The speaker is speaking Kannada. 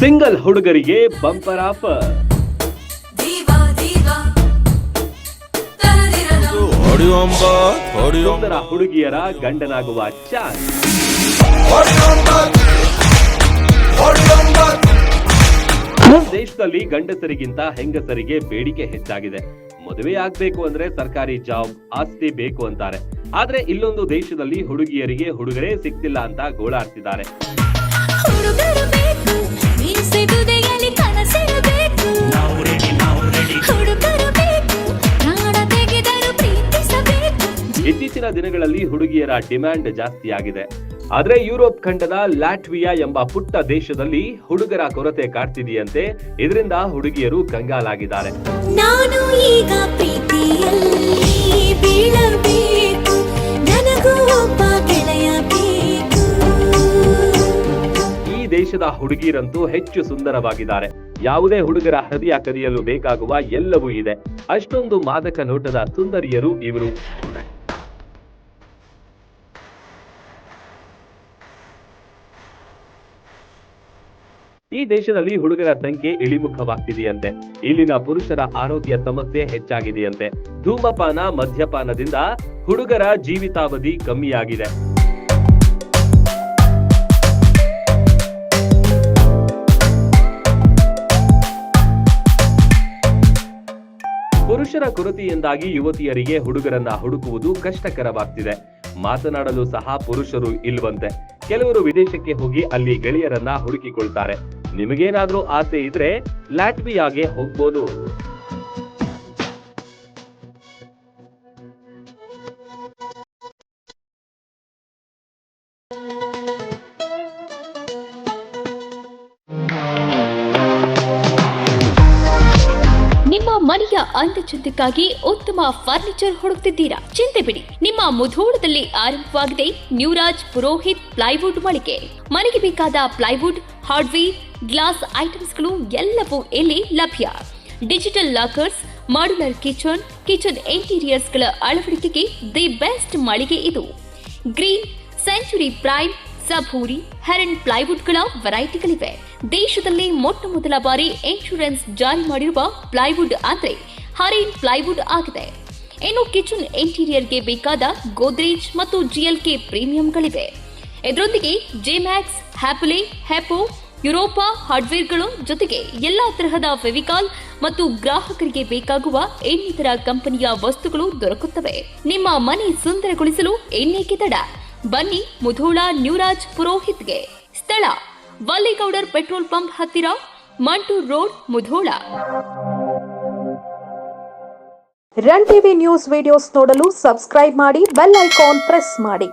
ಸಿಂಗಲ್ ಹುಡುಗರಿಗೆ ಬಂಪರ್ ಆಫರ್. ಸುಂದರ ಹುಡುಗಿಯರ ಗಂಡನಾಗುವ ಚಾನ್ಸ್. ದೇಶದಲ್ಲಿ ಗಂಡಸರಿಗಿಂತ ಹೆಂಗಸರಿಗೆ ಬೇಡಿಕೆ ಹೆಚ್ಚಾಗಿದೆ. ಮದುವೆ ಆಗ್ಬೇಕು ಅಂದ್ರೆ ಸರ್ಕಾರಿ ಜಾಬ್, ಆಸ್ತಿ ಬೇಕು ಅಂತಾರೆ. ಆದ್ರೆ ಇಲ್ಲೊಂದು ದೇಶದಲ್ಲಿ ಹುಡುಗಿಯರಿಗೆ ಹುಡುಗರೇ ಸಿಗ್ತಿಲ್ಲ ಅಂತ ಗೋಳಾಡ್ತಿದ್ದಾರೆ. ಇತ್ತೀಚಿನ ದಿನಗಳಲ್ಲಿ ಹುಡುಗಿಯರ ಡಿಮ್ಯಾಂಡ್ ಜಾಸ್ತಿ ಆಗಿದೆ. ಆದ್ರೆ ಯುರೋಪ್ ಖಂಡದ ಲ್ಯಾಟ್ವಿಯಾ ಎಂಬ ಪುಟ್ಟ ದೇಶದಲ್ಲಿ ಹುಡುಗರ ಕೊರತೆ ಕಾಡ್ತಿದೆಯಂತೆ. ಇದರಿಂದ ಹುಡುಗಿಯರು ಕಂಗಾಲಾಗಿದ್ದಾರೆ. ನಾನು ಈಗ ಪ್ರೀತಿಯಲ್ಲಿ ಬೀಳಬೇಕು, ನನಗೂ ಒಬ್ಬ ಗೆಳೆಯ ಬೇಕು. ಈ ದೇಶದ ಹುಡುಗಿಯರಂತೂ ಹೆಚ್ಚು ಸುಂದರವಾಗಿದ್ದಾರೆ. ಯಾವುದೇ ಹುಡುಗರ ಹೃದಯ ಕದಿಯಲು ಬೇಕಾಗುವ ಎಲ್ಲವೂ ಇದೆ. ಅಷ್ಟೊಂದು ಮಾದಕ ನೋಟದ ಸುಂದರಿಯರು ಇವರು. ಈ ದೇಶದಲ್ಲಿ ಹುಡುಗರ ಸಂಖ್ಯೆ ಇಳಿಮುಖವಾಗ್ತಿದೆಯಂತೆ. ಇಲ್ಲಿನ ಪುರುಷರ ಆರೋಗ್ಯ ಸಮಸ್ಯೆ ಹೆಚ್ಚಾಗಿದೆಯಂತೆ. ಧೂಮಪಾನ, ಮದ್ಯಪಾನದಿಂದ ಹುಡುಗರ ಜೀವಿತಾವಧಿ ಕಮ್ಮಿಯಾಗಿದೆ. ಪುರುಷರ ಕೊರತೆಯಿಂದಾಗಿ ಯುವತಿಯರಿಗೆ ಹುಡುಗರನ್ನ ಹುಡುಕುವುದು ಕಷ್ಟಕರವಾಗ್ತಿದೆ. ಮಾತನಾಡಲು ಸಹ ಪುರುಷರು ಇಲ್ವಂತೆ. ಕೆಲವರು ವಿದೇಶಕ್ಕೆ ಹೋಗಿ ಅಲ್ಲಿ ಗೆಳೆಯರನ್ನ ಹುಡುಕಿಕೊಳ್ತಾರೆ. ನಿಮಗೇನಾದ್ರೂ ಆಸೆ ಇದ್ರೆ ಲ್ಯಾಟ್ವಿಯಾಗೆ ಹೋಗ್ಬೋದು. ನಿಮ್ಮ ಮನೆಯ ಅಂದಚಂದಕ್ಕಾಗಿ ಉತ್ತಮ ಫರ್ನಿಚರ್ ಹುಡುಕ್ತಿದ್ದೀರಾ? ಚಿಂತೆ ಬಿಡಿ, ನಿಮ್ಮ ಮುಧೋಳದಲ್ಲಿ ಆರಂಭವಾಗಿದೆ ನ್ಯೂರಾಜ್ ಪುರೋಹಿತ್ ಪ್ಲೈವುಡ್ ಮಳಿಗೆ. ಮನೆಗೆ ಬೇಕಾದ ಪ್ಲೈವುಡ್, ಹಾರ್ಡ್ವೇರ್, ಗ್ಲಾಸ್ ಐಟಮ್ಸ್ಗಳು ಎಲ್ಲವೂ ಇಲ್ಲಿ ಲಭ್ಯ. ಡಿಜಿಟಲ್ ಲಾಕರ್ಸ್, ಮಾಡ್ಯುಲರ್ ಕಿಚನ್ ಇಂಟೀರಿಯರ್ಸ್ಗಳ ಅಳವಡಿಕೆಗೆ ದಿ ಬೆಸ್ಟ್ ಮಳಿಗೆ ಇದು. ಗ್ರೀನ್, ಸೆಂಚುರಿ ಪ್ರೈಮ್, ಸಭೂರಿ, ಹೆರನ್ ಪ್ಲೈವುಡ್ಗಳ ವೆರೈಟಿಗಳಿವೆ. ದೇಶದಲ್ಲಿ ಮೊಟ್ಟ ಮೊದಲ ಬಾರಿ ಇನ್ಶೂರೆನ್ಸ್ ಜಾರಿ ಮಾಡಿರುವ ಪ್ಲೈವುಡ್ ಅಂದ್ರೆ ಹರೇನ್ ಪ್ಲೈವುಡ್ ಆಗಿದೆ. ಇನ್ನು ಕಿಚನ್ ಇಂಟೀರಿಯರ್ಗೆ ಬೇಕಾದ ಗೋದ್ರೇಜ್ ಮತ್ತು ಜಿಎಲ್ಕೆ ಪ್ರೀಮಿಯಂಗಳಿವೆ. ಇದರೊಂದಿಗೆ ಜೆಮ್ಯಾಕ್ಸ್, ಹ್ಯಾಪಲೆ, ಹೆಪೋ, ಯುರೋಪಾ ಹಾರ್ಡ್ವೇರ್ಗಳು ಜೊತೆಗೆ ಎಲ್ಲಾ ತರಹದ ಫೆವಿಕಾಲ್ ಮತ್ತು ಗ್ರಾಹಕರಿಗೆ ಬೇಕಾಗುವ ಇನ್ನಿತರ ಕಂಪನಿಯ ವಸ್ತುಗಳು ದೊರಕುತ್ತವೆ. ನಿಮ್ಮ ಮನೆ ಸುಂದರಗೊಳಿಸಲು ಇನ್ನೇಕೆ ತಡ? ಬನ್ನಿ ಮುಧೋಳ ನ್ಯೂರಾಜ್ ಪುರೋಹಿತ್ಗೆ. ಸ್ಥಳ ವಲ್ಲಿಗೌಡರ್ ಪೆಟ್ರೋಲ್ ಪಂಪ್ ಹತ್ತಿರ, Mantur road, Mudhol. Run TV news videos ನೋಡಲು ಸಬ್ಸ್ಕ್ರೈಬ್ ಮಾಡಿ, ಬೆಲ್ ಐಕಾನ್ ಪ್ರೆಸ್ ಮಾಡಿ.